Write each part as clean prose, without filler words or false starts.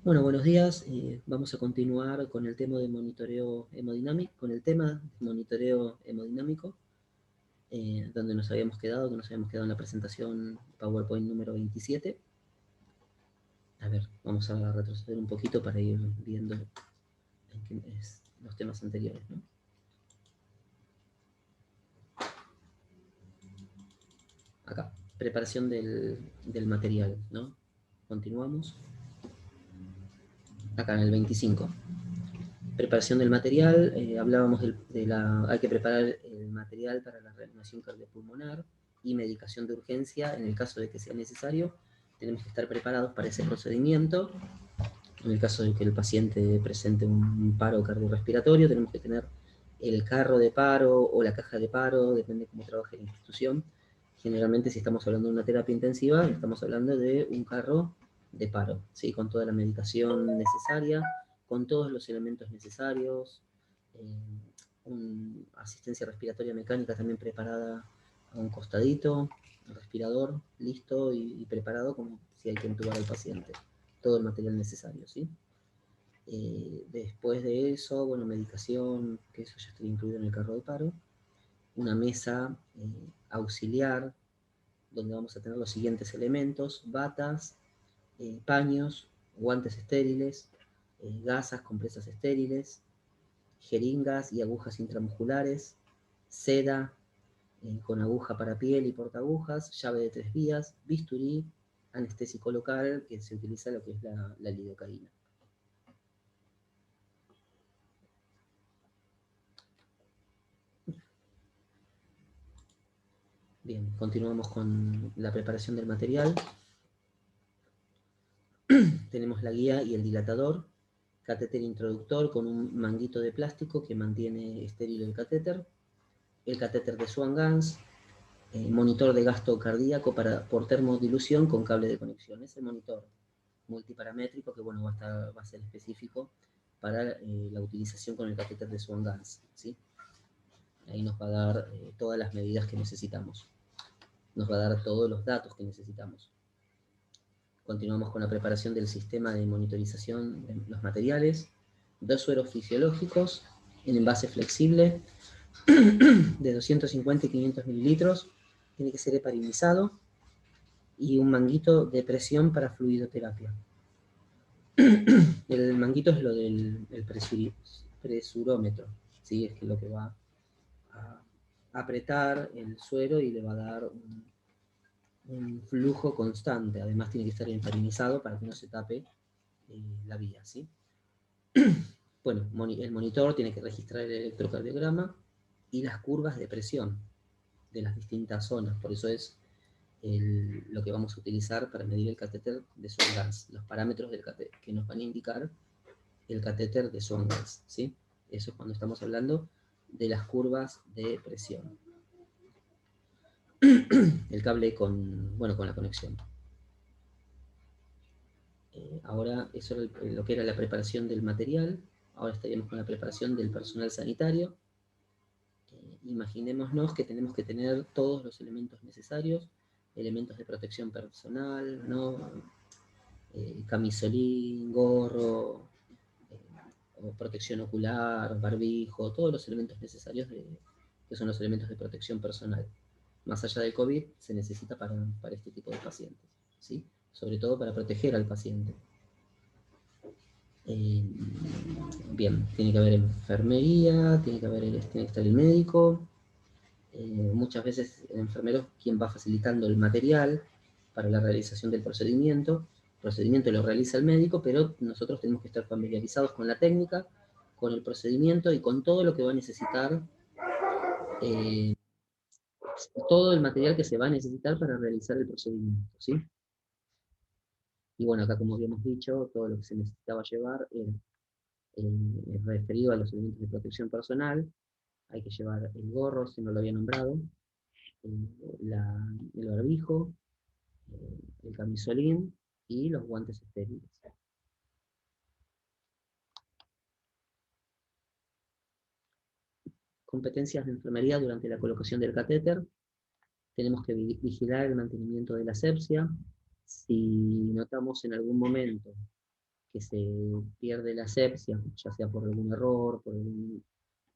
Bueno, buenos días. Vamos a continuar con el tema de monitoreo hemodinámico, donde nos habíamos quedado, en la presentación PowerPoint número 27. A ver, vamos a retroceder un poquito para ir viendo los temas anteriores, ¿no? Acá, preparación del material, ¿no? Continuamos. Acá en el 25. Preparación del material, hablábamos hay que preparar el material para la reanimación cardiopulmonar y medicación de urgencia en el caso de que sea necesario. Tenemos que estar preparados para ese procedimiento. En el caso de que el paciente presente un paro cardiorrespiratorio, tenemos que tener el carro de paro o la caja de paro, depende de cómo trabaje la institución. Generalmente, si estamos hablando de una terapia intensiva, estamos hablando de un carro de paro, ¿sí? Con toda la medicación necesaria, con todos los elementos necesarios, asistencia respiratoria mecánica también preparada a un costadito, el respirador listo y preparado como si hay que intubar al paciente. Todo el material necesario, ¿sí? Después de eso, bueno, medicación, que eso ya está incluido en el carro de paro, una mesa auxiliar, donde vamos a tener los siguientes elementos: batas, paños, guantes estériles, gasas, compresas estériles, jeringas y agujas intramusculares, seda con aguja para piel y portaagujas, llave de 3 vías, bisturí, anestésico local, que se utiliza lo que es la lidocaína. Bien, continuamos con la preparación del material. Tenemos la guía y el dilatador, catéter introductor con un manguito de plástico que mantiene estéril el catéter de Swan-Ganz, monitor de gasto cardíaco por termodilución con cable de conexión. Es el monitor multiparamétrico que, bueno, va a ser específico para la utilización con el catéter de Swan-Ganz, ¿sí? Ahí nos va a dar todas las medidas que necesitamos. Nos va a dar todos los datos que necesitamos. Continuamos con la preparación del sistema de monitorización de los materiales. 2 sueros fisiológicos en envase flexible de 250 y 500 mililitros. Tiene que ser heparinizado. Y un manguito de presión para fluidoterapia. El manguito es lo del presurómetro, ¿sí? Es que lo que va a apretar el suero y le va a dar un flujo constante. Además tiene que estar heparinizado para que no se tape la vía, ¿sí? Bueno, el monitor tiene que registrar el electrocardiograma y las curvas de presión de las distintas zonas. Por eso es lo que vamos a utilizar para medir el catéter de Swan-Ganz, los parámetros del catéter que nos van a indicar el catéter de Swan-Ganz, ¿sí? Eso es cuando estamos hablando de las curvas de presión. El cable con la conexión. Ahora eso era lo que era la preparación del material. Ahora estaríamos con la preparación del personal sanitario. Imaginémonos que tenemos que tener todos los elementos necesarios, elementos de protección personal, ¿no? Camisolín, gorro, protección ocular, barbijo, todos los elementos necesarios que son los elementos de protección personal. Más allá del COVID, se necesita para este tipo de pacientes, ¿sí? Sobre todo para proteger al paciente. Bien, tiene que haber enfermería, tiene que estar el médico. Muchas veces el enfermero es quien va facilitando el material para la realización del procedimiento. El procedimiento lo realiza el médico, pero nosotros tenemos que estar familiarizados con la técnica, con el procedimiento y con todo lo que va a necesitar, todo el material que se va a necesitar para realizar el procedimiento, ¿sí? Y bueno, acá como habíamos dicho, todo lo que se necesitaba llevar era referido a los elementos de protección personal. Hay que llevar el gorro, si no lo había nombrado, el barbijo, el camisolín y los guantes estériles. Competencias de enfermería durante la colocación del catéter. Tenemos que vigilar el mantenimiento de la asepsia. Si notamos en algún momento que se pierde la asepsia, ya sea por algún error, por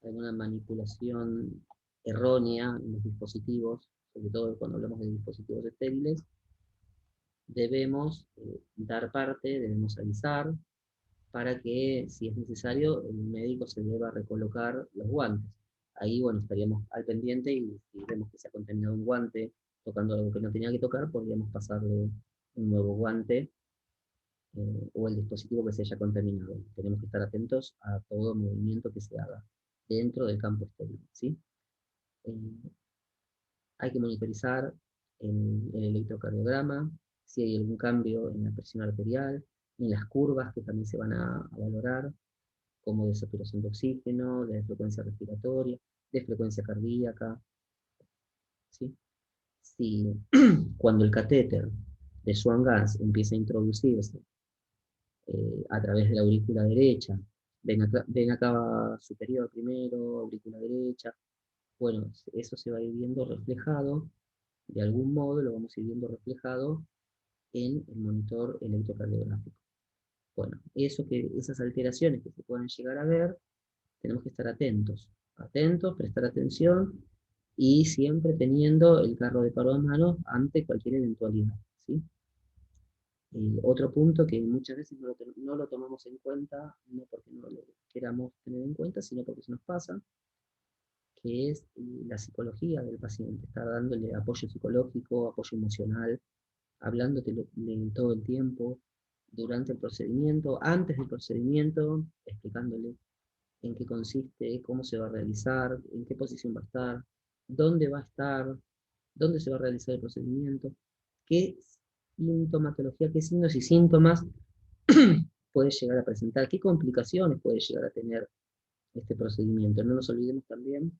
alguna manipulación errónea en los dispositivos, sobre todo cuando hablamos de dispositivos estériles, debemos dar parte, debemos avisar, para que, si es necesario, el médico se deba recolocar los guantes. Ahí, bueno, estaríamos al pendiente y si vemos que se ha contaminado un guante tocando algo que no tenía que tocar, podríamos pasarle un nuevo guante o el dispositivo que se haya contaminado. Tenemos que estar atentos a todo movimiento que se haga dentro del campo estéril, ¿sí? Hay que monitorizar el electrocardiograma, si hay algún cambio en la presión arterial, en las curvas que también se van a valorar, como de saturación de oxígeno, de frecuencia respiratoria, de frecuencia cardíaca, ¿sí? Si cuando el catéter de Swan-Ganz empieza a introducirse a través de la aurícula derecha, vena cava superior primero, aurícula derecha, bueno, eso se va a ir viendo reflejado, de algún modo lo vamos a ir viendo reflejado en el monitor electrocardiográfico. Bueno, esas alteraciones que se puedan llegar a ver, tenemos que estar atentos, prestar atención y siempre teniendo el carro de paro a mano ante cualquier eventualidad, ¿sí? Otro punto que muchas veces no lo tomamos en cuenta, no porque no lo queramos tener en cuenta, sino porque se nos pasa, que es la psicología del paciente, estar dándole apoyo psicológico, apoyo emocional, hablándote todo el tiempo, durante el procedimiento, antes del procedimiento, explicándole en qué consiste, cómo se va a realizar, en qué posición va a estar, dónde va a estar, dónde se va a realizar el procedimiento, qué sintomatología, qué signos y síntomas puede llegar a presentar, qué complicaciones puede llegar a tener este procedimiento. No nos olvidemos también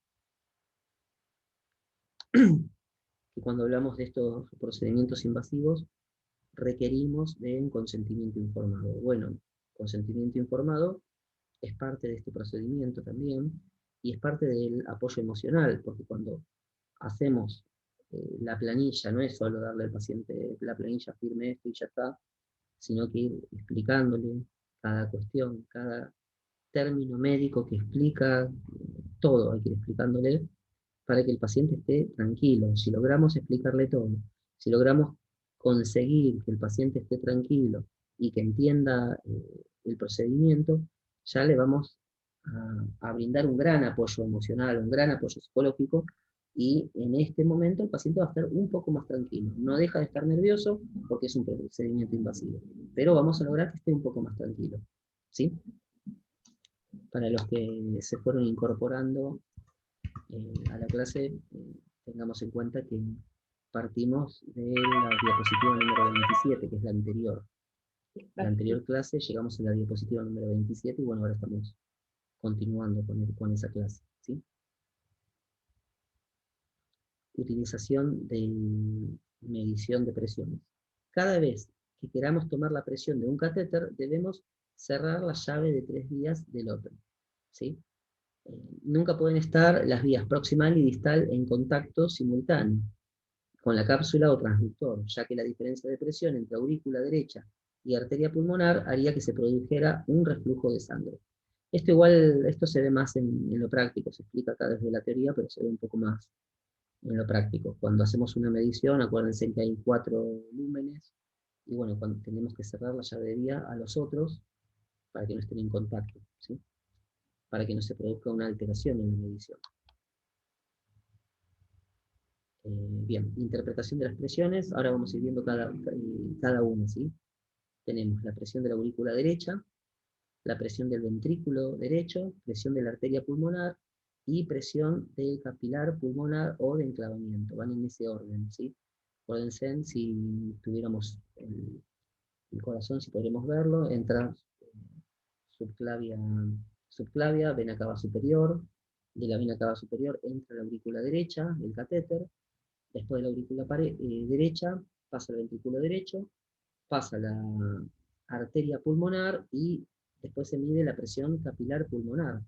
que cuando hablamos de estos procedimientos invasivos, requerimos de un consentimiento informado. Bueno, consentimiento informado es parte de este procedimiento también, y es parte del apoyo emocional, porque cuando hacemos la planilla, no es solo darle al paciente la planilla, firme esto y ya está, sino que ir explicándole cada cuestión, cada término médico que explica todo, hay que ir explicándole para que el paciente esté tranquilo. Si logramos explicarle todo, si logramos conseguir que el paciente esté tranquilo y que entienda el procedimiento, ya le vamos a brindar un gran apoyo emocional, un gran apoyo psicológico, y en este momento el paciente va a estar un poco más tranquilo. No deja de estar nervioso porque es un procedimiento invasivo, pero vamos a lograr que esté un poco más tranquilo, ¿sí? Para los que se fueron incorporando a la clase, tengamos en cuenta que partimos de la diapositiva número 27, que es la anterior. La anterior clase llegamos a la diapositiva número 27 y bueno, ahora estamos continuando con esa clase, ¿sí? Utilización de medición de presiones. Cada vez que queramos tomar la presión de un catéter, debemos cerrar la llave de 3 vías del otro, ¿sí? Nunca pueden estar las vías proximal y distal en contacto simultáneo con la cápsula o transductor, ya que la diferencia de presión entre aurícula derecha y arteria pulmonar haría que se produjera un reflujo de sangre. Esto se ve más en lo práctico, se explica acá desde la teoría, pero se ve un poco más en lo práctico. Cuando hacemos una medición, acuérdense que hay 4 lúmenes, y bueno, cuando tenemos que cerrar la llave de vía a los otros para que no estén en contacto, ¿sí? Para que no se produzca una alteración en la medición. Bien, interpretación de las presiones, ahora vamos a ir viendo cada una, ¿sí? Tenemos la presión de la aurícula derecha, la presión del ventrículo derecho, presión de la arteria pulmonar y presión del capilar pulmonar o de enclavamiento. Van en ese orden, ¿sí? Acuérdense, si tuviéramos el corazón, si podremos verlo, entra subclavia, subclavia, vena cava superior, de la vena cava superior entra la aurícula derecha, el catéter, después de la aurícula derecha pasa el ventrículo derecho, pasa la arteria pulmonar y después se mide la presión capilar pulmonar.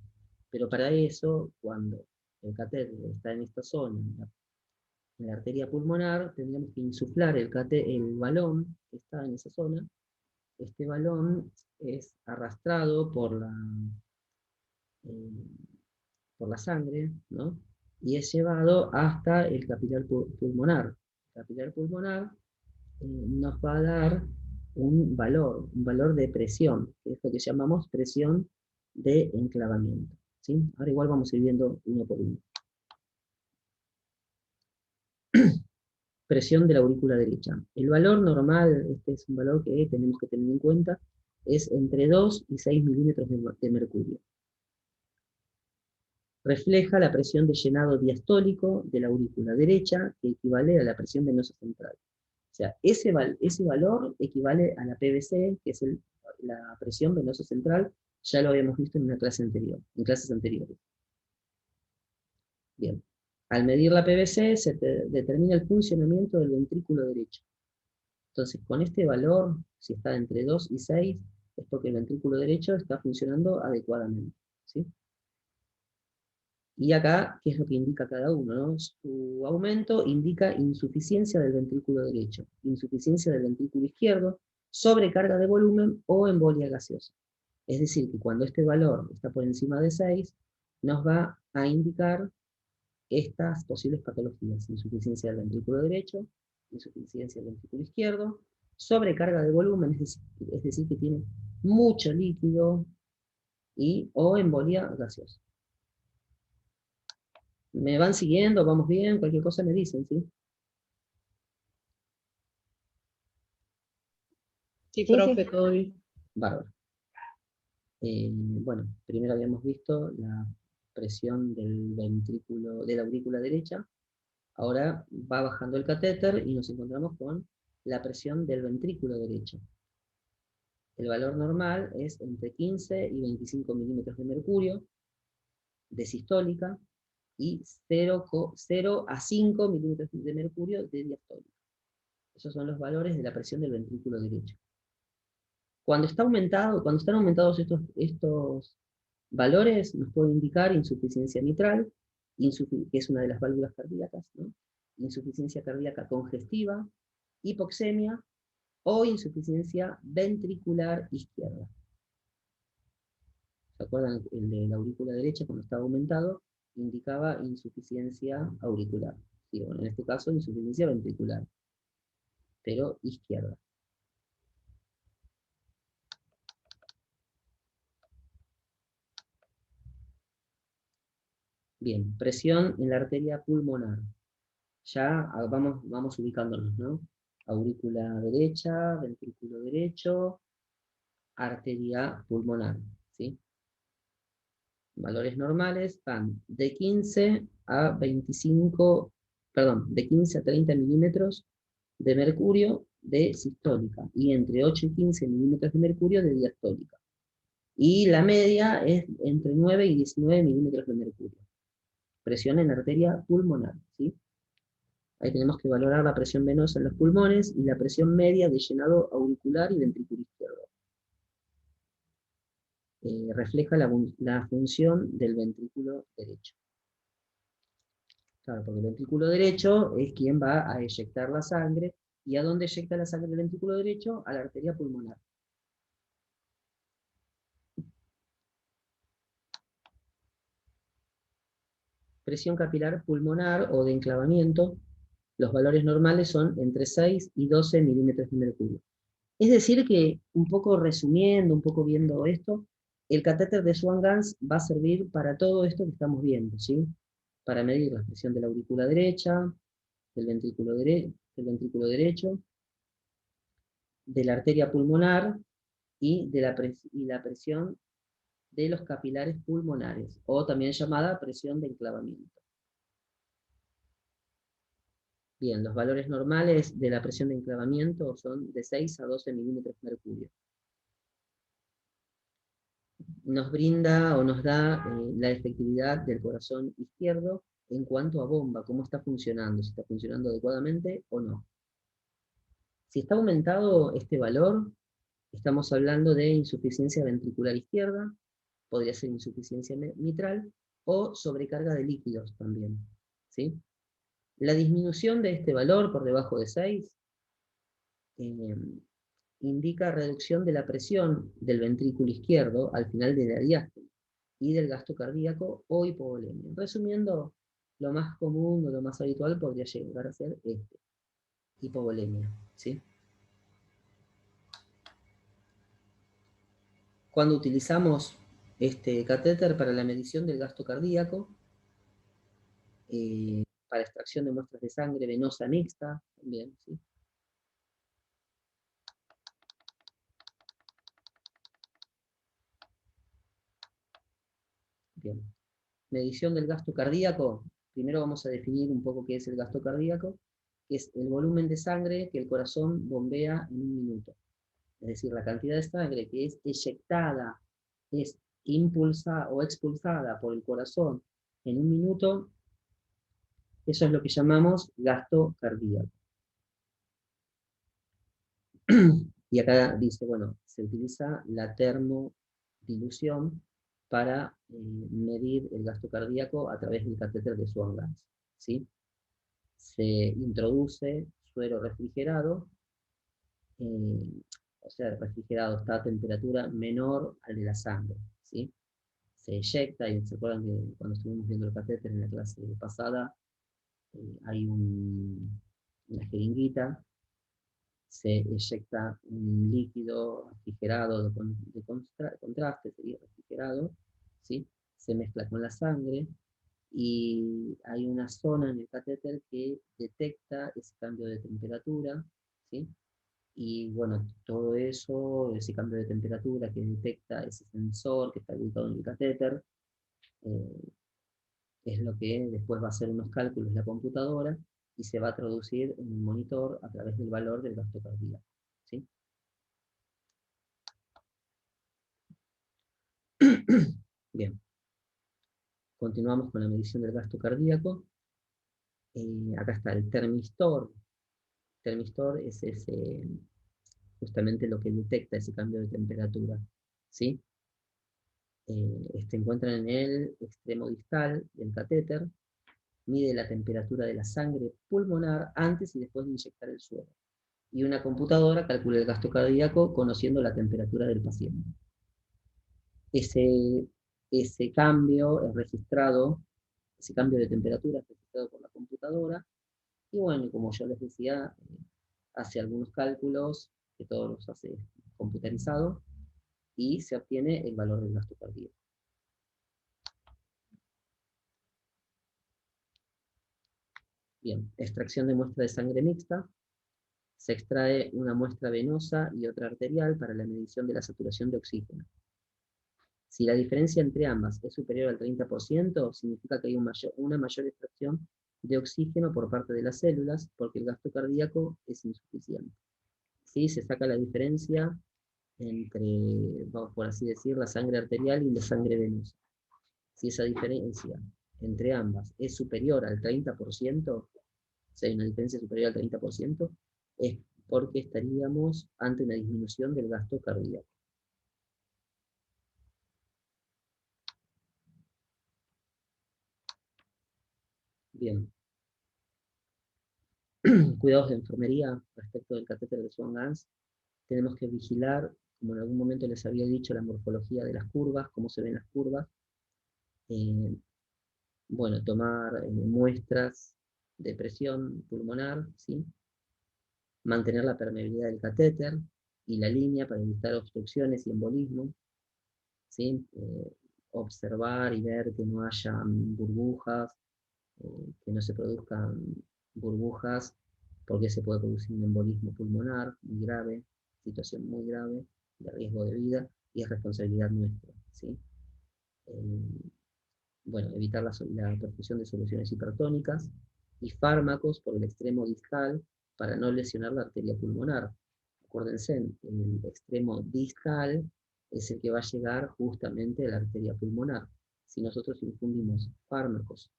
Pero para eso, cuando el catéter está en esta zona, en la arteria pulmonar, tendríamos que insuflar el balón que está en esa zona este balón es arrastrado por la sangre, ¿no? Y es llevado hasta el capilar pulmonar. El capilar pulmonar nos va a dar un valor de presión, que es lo que llamamos presión de enclavamiento, ¿sí? Ahora igual vamos a ir viendo uno por uno. Presión de la aurícula derecha. El valor normal, este es un valor que tenemos que tener en cuenta, es entre 2 y 6 milímetros de mercurio. Refleja la presión de llenado diastólico de la aurícula derecha, que equivale a la presión venosa central. O sea, ese valor equivale a la PVC, que es la presión venosa central, ya lo habíamos visto en una clase anterior, en clases anteriores. Bien, al medir la PVC se determina el funcionamiento del ventrículo derecho. Entonces, con este valor, si está entre 2 y 6, es porque el ventrículo derecho está funcionando adecuadamente, ¿sí? Y acá, ¿qué es lo que indica cada uno, ¿no? Su aumento indica insuficiencia del ventrículo derecho, insuficiencia del ventrículo izquierdo, sobrecarga de volumen o embolia gaseosa. Es decir, que cuando este valor está por encima de 6, nos va a indicar estas posibles patologías: insuficiencia del ventrículo derecho, insuficiencia del ventrículo izquierdo, sobrecarga de volumen, es decir que tiene mucho líquido, o embolia gaseosa. ¿Me van siguiendo? ¿Vamos bien? Cualquier cosa me dicen, ¿sí? Sí, profe, todo bien. Bárbaro. Bueno, primero habíamos visto la presión del ventrículo, de la aurícula derecha. Ahora va bajando el catéter y nos encontramos con la presión del ventrículo derecho. El valor normal es entre 15 y 25 milímetros de mercurio de sistólica y 0 a 5 milímetros de mercurio de diastólica. Esos son los valores de la presión del ventrículo derecho. Cuando están aumentados estos valores, nos puede indicar insuficiencia mitral, que es una de las válvulas cardíacas, ¿no? Insuficiencia cardíaca congestiva, hipoxemia o insuficiencia ventricular izquierda. ¿Se acuerdan? El de la aurícula derecha, cuando estaba aumentado, indicaba insuficiencia auricular. Sí, bueno, en este caso, insuficiencia ventricular, pero izquierda. Bien, presión en la arteria pulmonar. Ya vamos ubicándonos, ¿no? Aurícula derecha, ventrículo derecho, arteria pulmonar, ¿sí? Valores normales van de 15 a 25, perdón, de 15 a 30 milímetros de mercurio de sistólica y entre 8 y 15 milímetros de mercurio de diastólica. Y la media es entre 9 y 19 milímetros de mercurio. Presión en la arteria pulmonar, ¿sí? Ahí tenemos que valorar la presión venosa en los pulmones y la presión media de llenado auricular y ventrículo izquierdo. Refleja la función del ventrículo derecho. Claro, porque el ventrículo derecho es quien va a eyectar la sangre. ¿Y a dónde eyecta la sangre del ventrículo derecho? A la arteria pulmonar. Presión capilar pulmonar o de enclavamiento, los valores normales son entre 6 y 12 milímetros de mercurio. Es decir que, un poco resumiendo, un poco viendo esto, el catéter de Swan-Ganz va a servir para todo esto que estamos viendo, ¿sí? Para medir la presión de la aurícula derecha, del ventrículo derecho, de la arteria pulmonar y la presión de los capilares pulmonares, o también llamada presión de enclavamiento. Bien, los valores normales de la presión de enclavamiento son de 6 a 12 milímetros de mercurio. Nos brinda o nos da la efectividad del corazón izquierdo en cuanto a bomba, cómo está funcionando, si está funcionando adecuadamente o no. Si está aumentado este valor, estamos hablando de insuficiencia ventricular izquierda, podría ser insuficiencia mitral o sobrecarga de líquidos también, ¿sí? La disminución de este valor por debajo de 6 indica reducción de la presión del ventrículo izquierdo al final de la diástole y del gasto cardíaco o hipovolemia. Resumiendo, lo más común o lo más habitual podría llegar a ser hipovolemia, ¿sí? Cuando utilizamos este catéter para la medición del gasto cardíaco, para extracción de muestras de sangre venosa mixta, también, ¿sí? Bien. Medición del gasto cardíaco. Primero vamos a definir un poco qué es el gasto cardíaco, que es el volumen de sangre que el corazón bombea en un minuto. Es decir, la cantidad de sangre que es eyectada, es impulsada o expulsada por el corazón en un minuto, eso es lo que llamamos gasto cardíaco. Y acá dice, bueno, se utiliza la termodilución para medir el gasto cardíaco a través del catéter de Swan-Ganz, ¿sí? Se introduce suero refrigerado, o sea, el refrigerado está a temperatura menor al de la sangre, ¿sí? Se eyecta, y se acuerdan que cuando estuvimos viendo el catéter en la clase pasada, hay una jeringuita, se eyecta un líquido refrigerado de contraste, sería refrigerado, ¿sí? Se mezcla con la sangre, y hay una zona en el catéter que detecta ese cambio de temperatura, ¿sí? Y bueno, todo eso, ese cambio de temperatura que detecta ese sensor que está ubicado en el catéter, eh, es lo que después va a hacer unos cálculos en la computadora y se va a traducir en el monitor a través del valor del gasto cardíaco, ¿sí? Bien, continuamos con la medición del gasto cardíaco. Acá está el termistor. Termistor es justamente lo que detecta ese cambio de temperatura, ¿sí? Encuentran en el extremo distal del catéter, mide la temperatura de la sangre pulmonar antes y después de inyectar el suero. Y una computadora calcula el gasto cardíaco conociendo la temperatura del paciente. Ese cambio es registrado, ese cambio de temperatura es registrado por la computadora, y bueno, como yo les decía, hace algunos cálculos, que todos los hace computarizado, y se obtiene el valor del gasto cardíaco. Bien, extracción de muestra de sangre mixta. Se extrae una muestra venosa y otra arterial para la medición de la saturación de oxígeno. Si la diferencia entre ambas es superior al 30%, significa que hay una mayor extracción de oxígeno por parte de las células, porque el gasto cardíaco es insuficiente. ¿Sí? Se saca la diferencia entre, vamos por así decir, la sangre arterial y la sangre venosa. Si esa diferencia entre ambas es superior al 30%, si hay una diferencia superior al 30%, es porque estaríamos ante una disminución del gasto cardíaco. Bien. Cuidados de enfermería respecto del catéter de Swan-Ganz. Tenemos que vigilar, como en algún momento les había dicho, la morfología de las curvas, cómo se ven las curvas. Bueno, tomar muestras de presión pulmonar, ¿sí? Mantener la permeabilidad del catéter y la línea para evitar obstrucciones y embolismo, ¿sí? Observar y ver que no haya burbujas, que no se produzcan burbujas, porque se puede producir un embolismo pulmonar muy grave, situación muy grave, de riesgo de vida, y es responsabilidad nuestra, ¿sí? Bueno, evitar la perfusión de soluciones hipertónicas y fármacos por el extremo distal para no lesionar la arteria pulmonar. Acuérdense, el extremo distal es el que va a llegar justamente a la arteria pulmonar. Si nosotros infundimos fármacos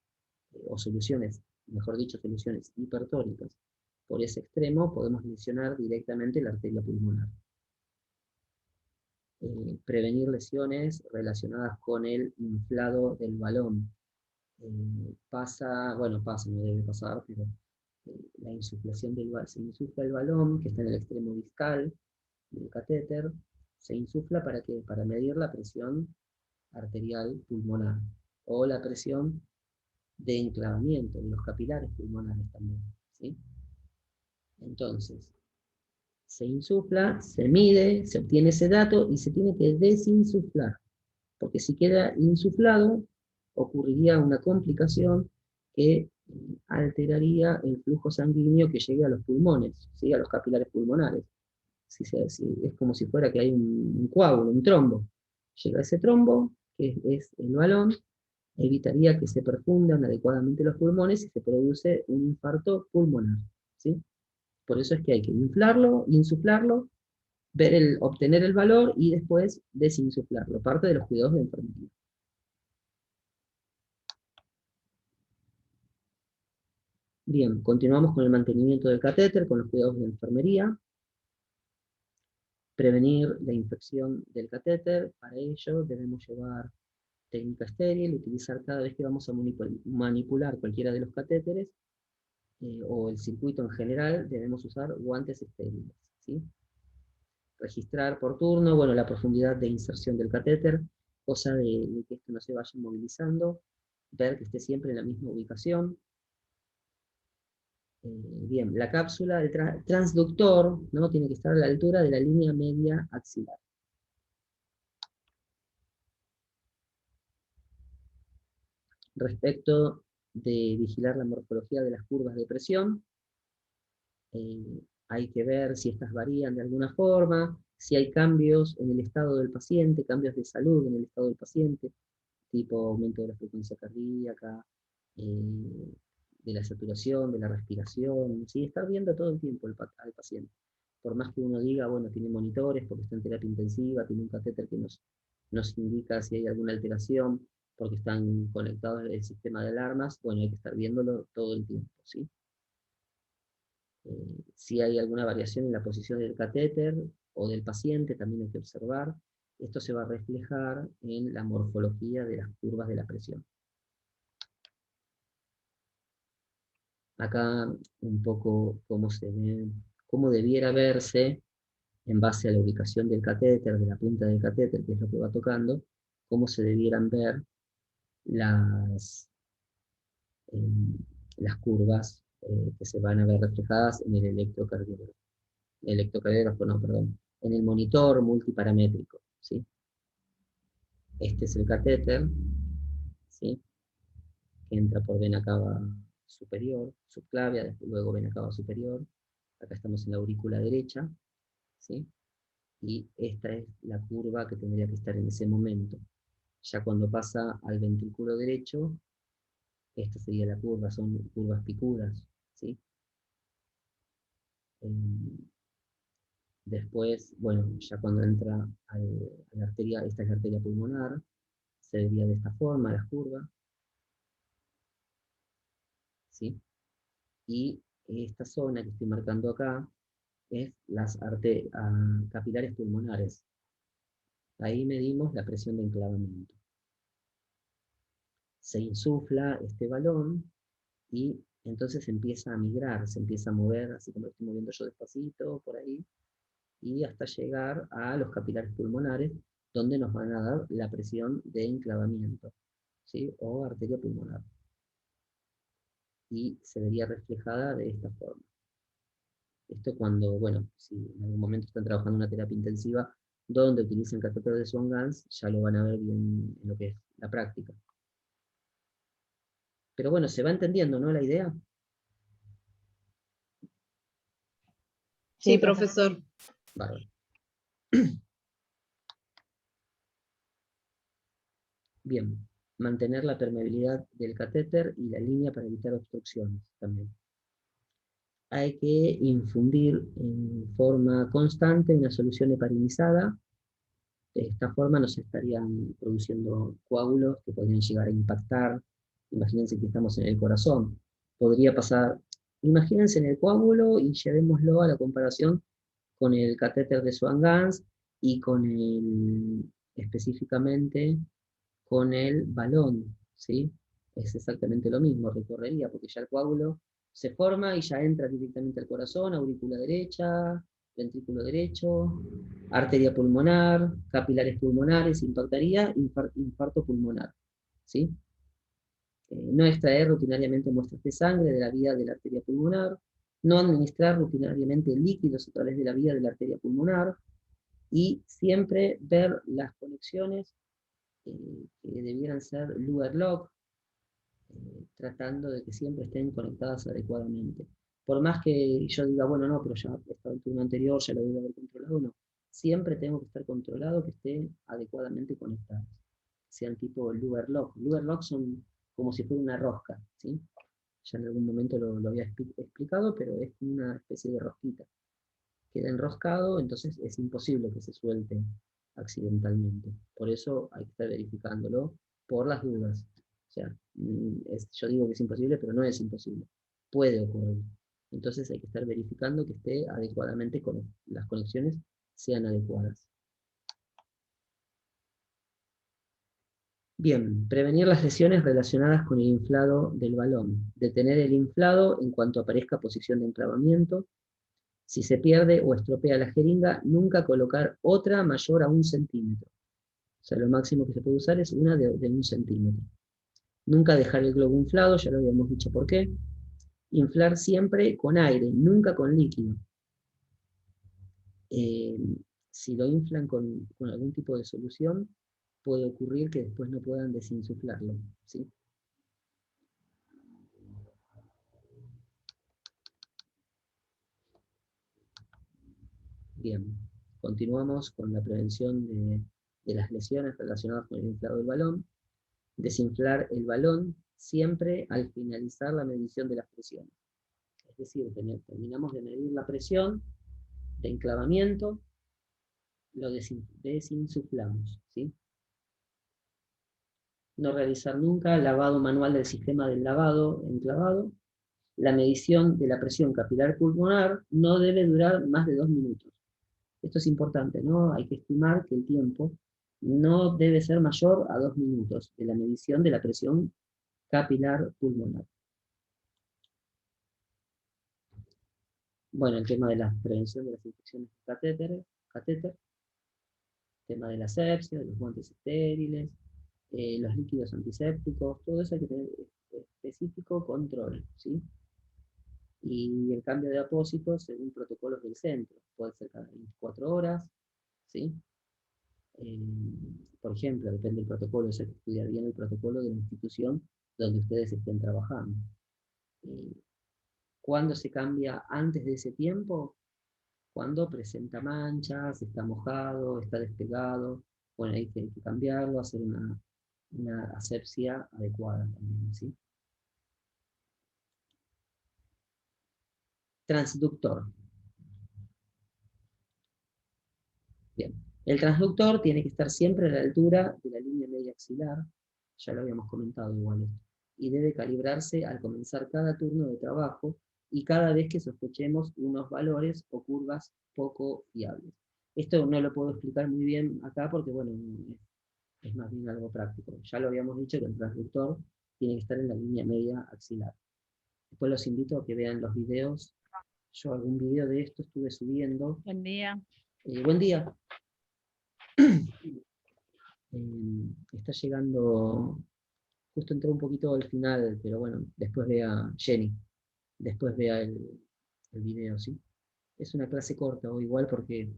o soluciones, mejor dicho, soluciones hipertónicas por ese extremo, podemos lesionar directamente la arteria pulmonar. Prevenir lesiones relacionadas con el inflado del balón. No debe pasar, pero la insuflación del balón, se insufla el balón, que está en el extremo distal, del catéter se insufla ¿para qué? Para medir la presión arterial pulmonar o la presión de enclavamiento de los capilares pulmonares también, ¿sí? Entonces, se insufla, se mide, se obtiene ese dato y se tiene que desinsuflar, porque si queda insuflado, ocurriría una complicación que alteraría el flujo sanguíneo que llegue a los pulmones, ¿sí? A los capilares pulmonares. Si es como si fuera que hay un coágulo, un trombo. Llega ese trombo, que es el balón, evitaría que se perfundan adecuadamente los pulmones y se produce un infarto pulmonar, ¿sí? Por eso es que hay que inflarlo, insuflarlo, obtener el valor y después desinsuflarlo, parte de los cuidados de enfermería. Bien, continuamos con el mantenimiento del catéter, con los cuidados de enfermería. Prevenir la infección del catéter, para ello debemos llevar técnica estéril, utilizar cada vez que vamos a manipular cualquiera de los catéteres, o el circuito en general, debemos usar guantes estériles, ¿sí? Registrar por turno, bueno, la profundidad de inserción del catéter, cosa de que esto no se vaya movilizando, ver que esté siempre en la misma ubicación. Bien, la cápsula, el transductor, ¿no? Tiene que estar a la altura de la línea media axilar. Respecto de vigilar la morfología de las curvas de presión, hay que ver si estas varían de alguna forma, si hay cambios en el estado del paciente, cambios de salud en el estado del paciente, tipo aumento de la frecuencia cardíaca, de la saturación, de la respiración, ¿sí? Estar viendo todo el tiempo al paciente. Por más que uno diga, bueno, tiene monitores porque está en terapia intensiva, tiene un catéter que nos indica si hay alguna alteración, porque están conectados al sistema de alarmas, bueno, hay que estar viéndolo todo el tiempo, ¿sí? Si hay alguna variación en la posición del catéter o del paciente, también hay que observar. Esto se va a reflejar en la morfología de las curvas de la presión. Acá un poco cómo debiera verse en base a la ubicación del catéter, de la punta del catéter, que es lo que va tocando, cómo se debieran ver las, las curvas que se van a ver reflejadas en el electrocardiógrafo, no, perdón, en el monitor multiparamétrico, ¿sí? Este es el catéter, ¿sí? Que entra por vena cava superior, subclavia, luego vena cava superior. Acá estamos en la aurícula derecha, ¿sí? Y esta es la curva que tendría que estar en ese momento. Ya cuando pasa al ventrículo derecho, esta sería la curva, son curvas picudas, ¿sí? Después, bueno, ya cuando entra a la arteria, esta es la arteria pulmonar, se vería de esta forma las curvas, ¿sí? Y esta zona que estoy marcando acá es las capilares pulmonares. Ahí medimos la presión de enclavamiento. Se insufla este balón y entonces empieza a migrar, se empieza a mover, así como lo estoy moviendo yo despacito, por ahí, y hasta llegar a los capilares pulmonares, donde nos van a dar la presión de enclavamiento, ¿sí? O arteria pulmonar. Y se vería reflejada de esta forma. Esto cuando, bueno, si en algún momento están trabajando en una terapia intensiva donde utilicen catéter de Swan-Ganz, ya lo van a ver bien en lo que es la práctica. Pero bueno, se va entendiendo, ¿no? La idea. Sí, profesor. Bárbaro. Bien, mantener la permeabilidad del catéter y la línea para evitar obstrucciones también. Hay que infundir en forma constante una solución heparinizada. De esta forma no se estarían produciendo coágulos que podrían llegar a impactar. Imagínense que estamos en el corazón. Podría pasar, imagínense en el coágulo y llevémoslo a la comparación con el catéter de Swan-Ganz y específicamente con el balón, ¿sí? Es exactamente lo mismo, recorrería, porque ya el coágulo se forma y ya entra directamente al corazón, aurícula derecha, ventrículo derecho, arteria pulmonar, capilares pulmonares, impactaría, infarto pulmonar, ¿sí? No extraer rutinariamente muestras de sangre de la vía de la arteria pulmonar, no administrar rutinariamente líquidos a través de la vía de la arteria pulmonar, y siempre ver las conexiones que debieran ser Luer-Lock, tratando de que siempre estén conectadas adecuadamente. Por más que yo diga, bueno, no, pero ya estaba el turno anterior, ya lo debo haber controlado, no. Siempre tengo que estar controlado, que esté adecuadamente conectadas. Sean tipo Luer-Lock. Luer-Lock son como si fuera una rosca, ¿sí? Ya en algún momento lo había explicado, pero es como una especie de rosquita. Queda enroscado, entonces es imposible que se suelte accidentalmente. Por eso hay que estar verificándolo por las dudas. O sea, yo digo que es imposible, pero no es imposible. Puede ocurrir. Entonces hay que estar verificando que esté adecuadamente las conexiones sean adecuadas. Bien, prevenir las lesiones relacionadas con el inflado del balón. Detener el inflado en cuanto aparezca posición de enclavamiento. Si se pierde o estropea la jeringa, nunca colocar otra mayor a 1 centímetro. O sea, lo máximo que se puede usar es una de 1 centímetro. Nunca dejar el globo inflado, ya lo habíamos dicho por qué. Inflar siempre con aire, nunca con líquido. Eh, si lo inflan con algún tipo de solución, puede ocurrir que después no puedan desinsuflarlo, ¿sí? Bien, continuamos con la prevención de las lesiones relacionadas con el inflado del balón. Desinflar el balón siempre al finalizar la medición de las presiones. Es decir, terminamos de medir la presión de enclavamiento, lo desinsuflamos, ¿sí? No realizar nunca lavado manual del sistema del lavado enclavado. La medición de la presión capilar pulmonar no debe durar más de 2 minutos. Esto es importante, ¿no? Hay que estimar que el tiempo no debe ser mayor a 2 minutos de la medición de la presión capilar pulmonar. Bueno, el tema de la prevención de las infecciones de catéter, tema de la asepsia, de los guantes estériles, los líquidos antisépticos, todo eso hay que tener específico control, ¿sí? Y el cambio de apósitos según protocolos del centro, puede ser cada 24 horas, ¿sí? Por ejemplo, depende del protocolo, hay que estudiar bien el protocolo de la institución donde ustedes estén trabajando. ¿Cuándo se cambia antes de ese tiempo? Cuando presenta manchas, está mojado, está despegado, bueno, hay que cambiarlo, hacer una asepsia adecuada también, ¿sí? Transductor. Bien. El transductor tiene que estar siempre a la altura de la línea media axilar, ya lo habíamos comentado igual esto, y debe calibrarse al comenzar cada turno de trabajo y cada vez que sospechemos unos valores o curvas poco fiables. Esto no lo puedo explicar muy bien acá porque, bueno, es más bien algo práctico. Ya lo habíamos dicho que el transductor tiene que estar en la línea media axilar. Después los invito a que vean los videos. Yo algún video de esto estuve subiendo. Buen día. Buen día. Está llegando, justo entró un poquito al final, pero bueno, después vea Jenny, después vea el video, ¿sí? Es una clase corta o igual porque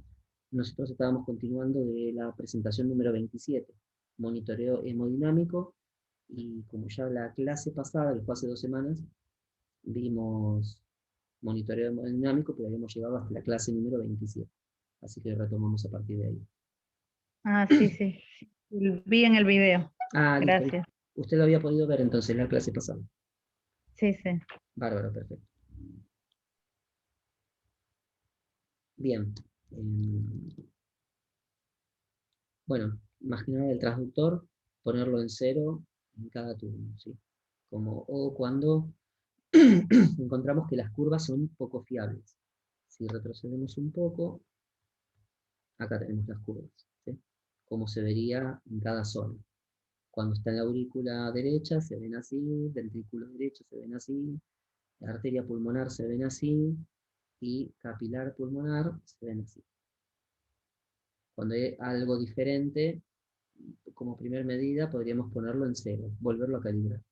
nosotros estábamos continuando de la presentación número 27, monitoreo hemodinámico, y como ya la clase pasada, que fue hace 2 semanas, vimos monitoreo hemodinámico, pero habíamos llegado hasta la clase número 27. Así que retomamos a partir de ahí. Ah, sí, sí. Vi en el video. Ah, listo. Gracias. Usted lo había podido ver entonces la clase pasada. Sí, sí. Bárbaro, perfecto. Bien. Bueno, imaginar el transductor, ponerlo en 0 en cada turno, ¿sí? O cuando encontramos que las curvas son poco fiables. Si retrocedemos un poco, acá tenemos las curvas, ¿sí? Como se vería en cada zona. Cuando está en la aurícula derecha se ven así, ventrículo derecho se ven así, la arteria pulmonar se ven así, y capilar pulmonar se ven así. Cuando hay algo diferente, como primer medida podríamos ponerlo en 0, volverlo a calibrar.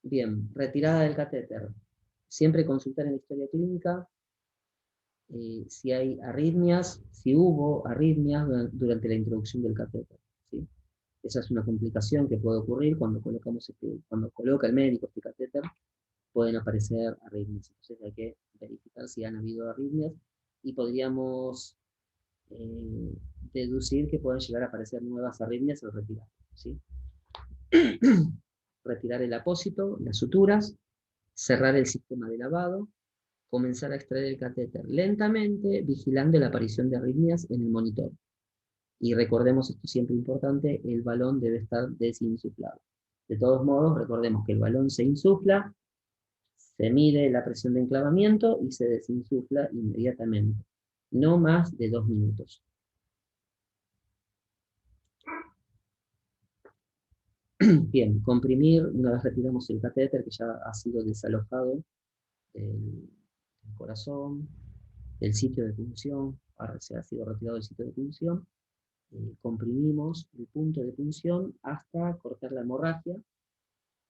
Bien, retirada del catéter. Siempre consultar en la historia clínica si hay arritmias, si hubo arritmias durante la introducción del catéter, ¿sí? Esa es una complicación que puede ocurrir cuando cuando coloca el médico este catéter, pueden aparecer arritmias. Entonces hay que verificar si han habido arritmias y podríamos deducir que pueden llegar a aparecer nuevas arritmias al retirar, ¿sí? Retirar el apósito, las suturas, cerrar el sistema de lavado, comenzar a extraer el catéter lentamente, vigilando la aparición de arritmias en el monitor. Y recordemos, esto siempre importante, el balón debe estar desinsuflado. De todos modos, recordemos que el balón se insufla, se mide la presión de enclavamiento y se desinsufla inmediatamente. No más de 2 minutos. Bien, comprimir, una vez retiramos el catéter que ya ha sido desalojado del corazón, del sitio de punción, ahora se ha sido retirado del sitio de punción, comprimimos el punto de punción hasta cortar la hemorragia,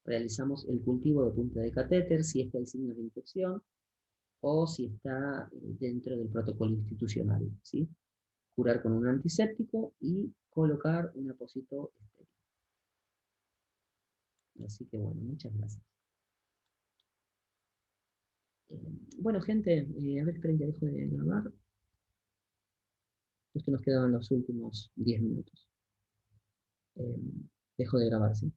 realizamos el cultivo de punta de catéter si es que hay signos de infección o si está dentro del protocolo institucional, ¿sí? Curar con un antiséptico y colocar un apósito estéril. Así que bueno, muchas gracias. Bueno, gente, a ver, esperen que dejo de grabar. Esto nos quedaban los últimos 10 minutos. Dejo de grabar, ¿sí?